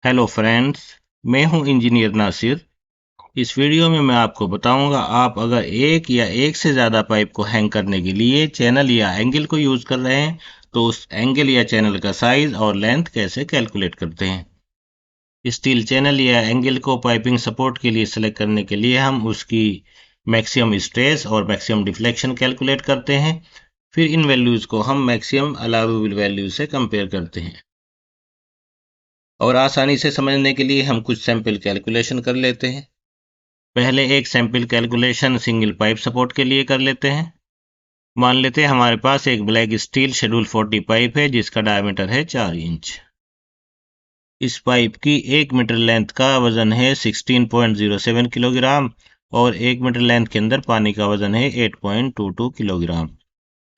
Hello friends, मैं हूं engineer Nasir. इस वीडियो में मैं आपको बताऊंगा आप अगर एक या एक से ज़्यादा पाइप को हैंग करने के लिए चैनल या एंगल को यूज़ कर रहे हैं तो उस एंगल या चैनल का साइज और लेंथ कैसे कैलकुलेट करते हैं। स्टील चैनल या एंगल को पाइपिंग सपोर्ट के लिए सेलेक्ट करने के लिए हम उसकी मैक्सिमम स्ट्रेस और मैक्सिमम डिफ्लेक्शन कैलकुलेट करते हैं। फिर इन वैल्यूज़ को हम मैक्सिमम अलाउेबल वैल्यू से कंपेयर करते हैं और आसानी से समझने के लिए हम कुछ सैंपल कैलकुलेशन कर लेते हैं। पहले एक sample calculation single pipe support के लिए कर लेते हैं। मान लेते हैं हमारे पास एक ब्लैक स्टील शेड्यूल 40 पाइप है जिसका डायमीटर है 4 इंच। इस पाइप की 1 मीटर लेंथ का वजन है 16.07 किलोग्राम और 1 मीटर लेंथ के अंदर पानी का वजन है 8.22 किलोग्राम।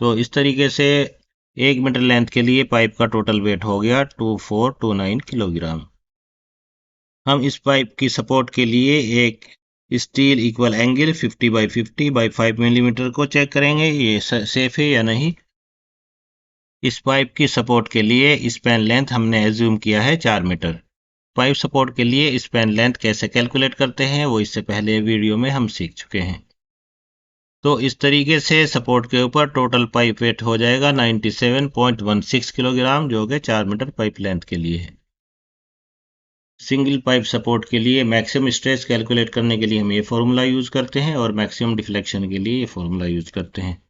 तो इस तरीके से 1 मीटर लेंथ के लिए पाइप का टोटल वेट हो गया 2429 किलोग्राम। हम इस पाइप की सपोर्ट के लिए एक स्टील इक्वल एंगल 50/50/5 मिलीमीटर को चेक करेंगे ये सेफ है या नहीं। इस पाइप की सपोर्ट के लिए स्पैन लेंथ हमने एज्यूम किया है 4 मीटर। पाइप सपोर्ट के लिए स्पैन लेंथ कैसे कैलकुलेट करते हैं वो इससे पहले वीडियो में हम सीख चुके हैं। तो इस तरीके से सपोर्ट के ऊपर टोटल पाइप वेट हो जाएगा 97.16 किलोग्राम जो कि 4 मीटर पाइप लेंथ के लिए है। सिंगल पाइप सपोर्ट के लिए मैक्सिमम स्ट्रेस कैलकुलेट करने के लिए हम ये फॉर्मूला यूज करते हैं और मैक्सिमम डिफ्लेक्शन के लिए ये फॉर्मूला यूज करते हैं।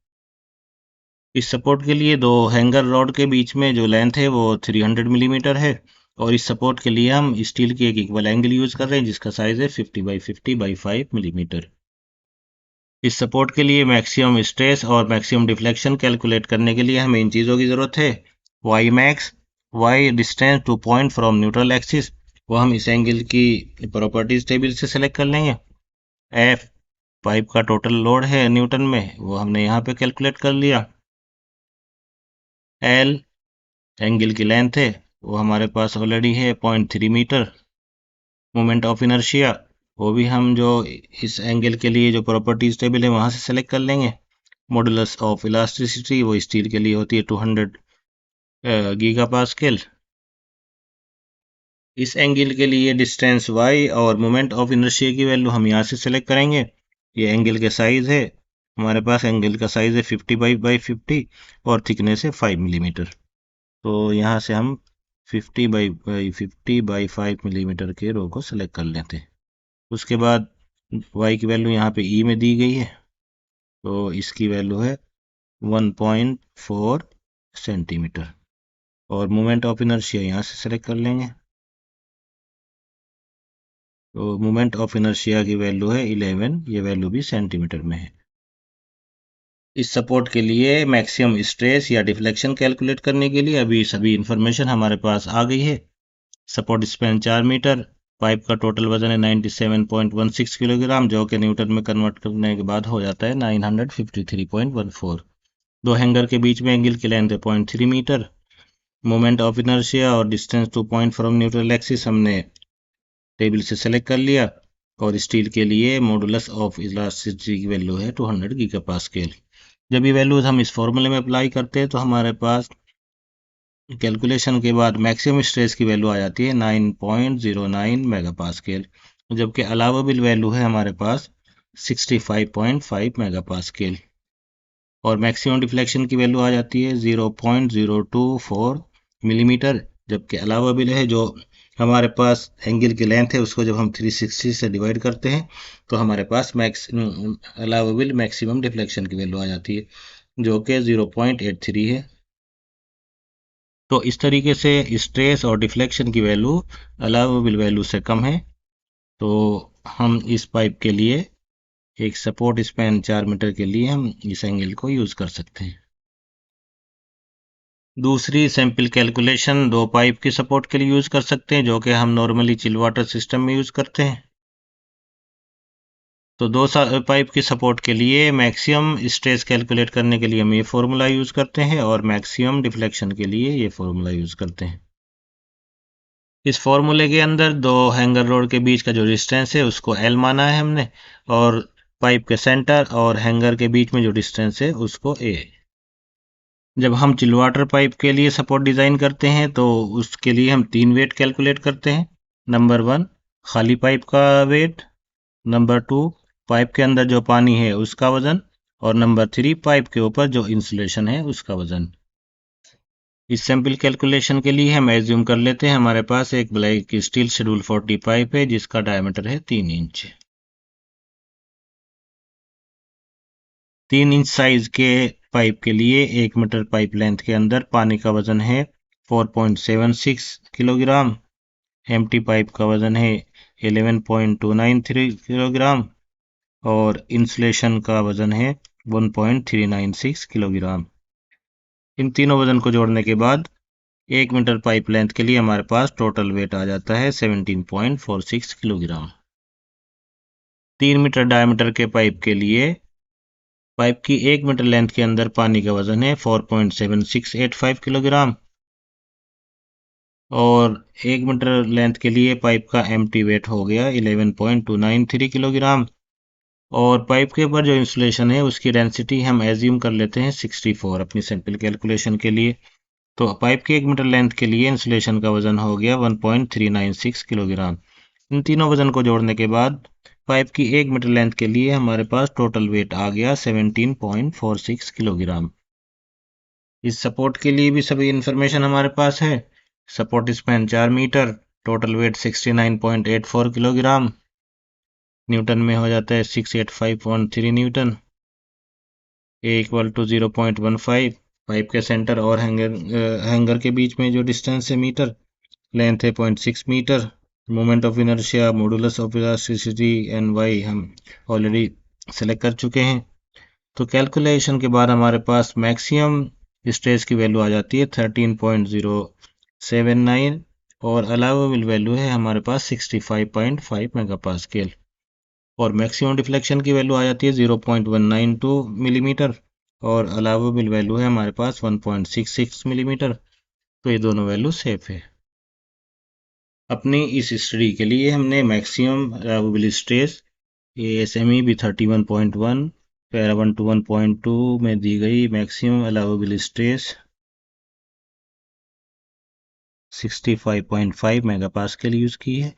इस सपोर्ट के लिए दो हैंगर रॉड के बीच में जो लेंथ है वो 300 मिलीमीटर है और इस सपोर्ट के लिए हम स्टील की एक इक्वल एंगल यूज कर रहे हैं जिसका साइज है 50/50/5 मिलीमीटर। इस सपोर्ट के लिए मैक्सिमम स्ट्रेस और मैक्सिमम डिफ्लेक्शन कैलकुलेट करने के लिए हमें इन चीज़ों की ज़रूरत है। Y max, Y distance to point from neutral axis, वो हम इस एंगल की प्रॉपर्टीज टेबल से सेलेक्ट कर लेंगे। एफ पाइप का टोटल लोड है न्यूटन में, वो हमने यहाँ पे कैलकुलेट कर लिया। एल एंगल की लेंथ है, वो हमारे पास ऑलरेडी है 0.3 मीटर। मोमेंट ऑफ इनर्शिया, वो भी हम जो इस एंगल के लिए जो प्रॉपर्टीज टेबल है वहाँ से सेलेक्ट कर लेंगे। मॉडुलस ऑफ इलास्टिसिटी, वो स्टील के लिए होती है 200 गीगा पास्कल। इस एंगल के लिए डिस्टेंस y और मोमेंट ऑफ इनर्शिया की वैल्यू हम यहाँ से सेलेक्ट करेंगे। ये एंगल के साइज है, हमारे पास एंगल का साइज है 50/50 और थिकनेस है 5 मिलीमीटर। तो यहाँ से हम 50/50/5 मिलीमीटर के रो को सेलेक्ट कर लेते हैं। उसके बाद y की वैल्यू यहाँ पे e में दी गई है, तो इसकी वैल्यू है 1.4 सेंटीमीटर और मोमेंट ऑफ इनर्शिया यहाँ से सेलेक्ट कर लेंगे। तो मोमेंट ऑफ इनर्शिया की वैल्यू है 11, ये वैल्यू भी सेंटीमीटर में है। इस सपोर्ट के लिए मैक्सिमम स्ट्रेस या डिफ्लेक्शन कैलकुलेट करने के लिए अभी सभी इंफॉर्मेशन हमारे पास आ गई है। सपोर्ट स्पैन 4 मीटर, पाइप का टोटल वजन है 97.16 किलोग्राम जो कि न्यूटन में कन्वर्ट करने के बाद हो जाता है 953.14। दो हैंगर के बीच में एंगल की लेंथ है 0.3 मीटर। मोमेंट ऑफ इनर्शिया और distance to point from neutral axis हमने टेबल से सेलेक्ट कर लिया और स्टील के लिए मॉडुलस ऑफ इलास्टिसिटी की वैल्यू है 200 गीगा पास्कल। जब ये वैल्यूज हम इस फॉर्मूले में अप्लाई करते हैं तो हमारे पास कैलकुलेशन के बाद मैक्सिमम स्ट्रेस की वैल्यू आ जाती है 9.09 मेगा पास्कल, जबकि अलाउेबल वैल्यू है हमारे पास 65.5 मेगा पास्कल और मैक्सिमम डिफ्लेक्शन की वैल्यू आ जाती है 0.024 मिलीमीटर, जबकि अलाउेबल है जो हमारे पास एंगल की लेंथ है उसको जब हम 360 से डिवाइड करते हैं तो हमारे पास अलाउेबल मैक्सिमम डिफ्लेक्शन की वैल्यू आ जाती है जो कि 0.83 है। तो इस तरीके से स्ट्रेस और डिफ्लेक्शन की वैल्यू अलाउेबल वैल्यू से कम है, तो हम इस पाइप के लिए एक सपोर्ट स्पैन 4 मीटर के लिए हम इस एंगल को यूज कर सकते हैं। दूसरी सैंपल कैलकुलेशन दो पाइप की सपोर्ट के लिए यूज कर सकते हैं जो कि हम नॉर्मली चिल वाटर सिस्टम में यूज करते हैं। तो दो पाइप की सपोर्ट के लिए मैक्सिमम स्ट्रेस कैलकुलेट करने के लिए हम ये फॉर्मूला यूज करते हैं और मैक्सिमम डिफ्लेक्शन के लिए ये फॉर्मूला यूज करते हैं। इस फॉर्मूले के अंदर दो हैंगर रोड के बीच का जो डिस्टेंस है उसको L माना है हमने और पाइप के सेंटर और हैंगर के बीच में जो डिस्टेंस है उसको A। जब हम चिल वाटर पाइप के लिए सपोर्ट डिज़ाइन करते हैं तो उसके लिए हम 3 वेट कैलकुलेट करते हैं। नंबर 1 खाली पाइप का वेट, नंबर 2 पाइप के अंदर जो पानी है उसका वजन, और नंबर 3 पाइप के ऊपर जो इंसुलेशन है उसका वजन। इस सैंपल कैलकुलेशन के लिए हम एज्यूम कर लेते हैं हमारे पास एक ब्लैक स्टील शेड्यूल 40 पाइप है जिसका डायमीटर है 3 इंच। 3 इंच साइज के पाइप के लिए 1 मीटर पाइप लेंथ के अंदर पानी का वजन है 4.76 किलोग्राम, एम्प्टी पाइप का वजन है 11.293 किलोग्राम और इंसुलेशन का वजन है 1.396 किलोग्राम। इन तीनों वजन को जोड़ने के बाद 1 मीटर पाइप लेंथ के लिए हमारे पास टोटल वेट आ जाता है 17.46 किलोग्राम। 3 मीटर डायमीटर के पाइप के लिए पाइप की 1 मीटर लेंथ के अंदर पानी का वजन है 4.7685 किलोग्राम और 1 मीटर लेंथ के लिए पाइप का एम्प्टी वेट हो गया 11.293 किलोग्राम। और पाइप के ऊपर जो इंसुलेशन है उसकी डेंसिटी हम एज्यूम कर लेते हैं 64 अपनी सैंपल कैलकुलेशन के लिए। तो पाइप के 1 मीटर लेंथ के लिए इंसुलेशन का वजन हो गया 1.396 किलोग्राम। इन तीनों वजन को जोड़ने के बाद पाइप की 1 मीटर लेंथ के लिए हमारे पास टोटल वेट आ गया 17.46 किलोग्राम। इस सपोर्ट के लिए भी सभी इंफॉर्मेशन हमारे पास है। Support span 4 metre, total weight 69.84 kilogram, newton में हो जाता है 685.3 newton, A equal to 0.15। Pipe के सेंटर और हैंगर के बीच में जो डिस्टेंस है मीटर, लेंथ है 0.6 मीटर। Moment of inertia, modulus of elasticity and Y हम ऑलरेडी सेलेक्ट कर चुके हैं। तो कैलकुलेशन के बाद हमारे पास मैक्सिमम स्ट्रेस की वैल्यू आ जाती है 13.079 और अलाउेबल वैल्यू है हमारे पास 65.5 मेगापास्कल और मैक्सिमम डिफ्लेक्शन की वैल्यू आ जाती है 0.192 मिलीमीटर और अलाउेबल वैल्यू है हमारे पास 1.66 मिलीमीटर। तो ये दोनों वैल्यू सेफ है। अपनी इस स्टडी के लिए हमने मैक्सिमम अलाउेबल स्ट्रेस ASME भी 31.1, पैरा 1 to 1.2 में दी गई maximum allowable stress 65.5 megapascal use की है।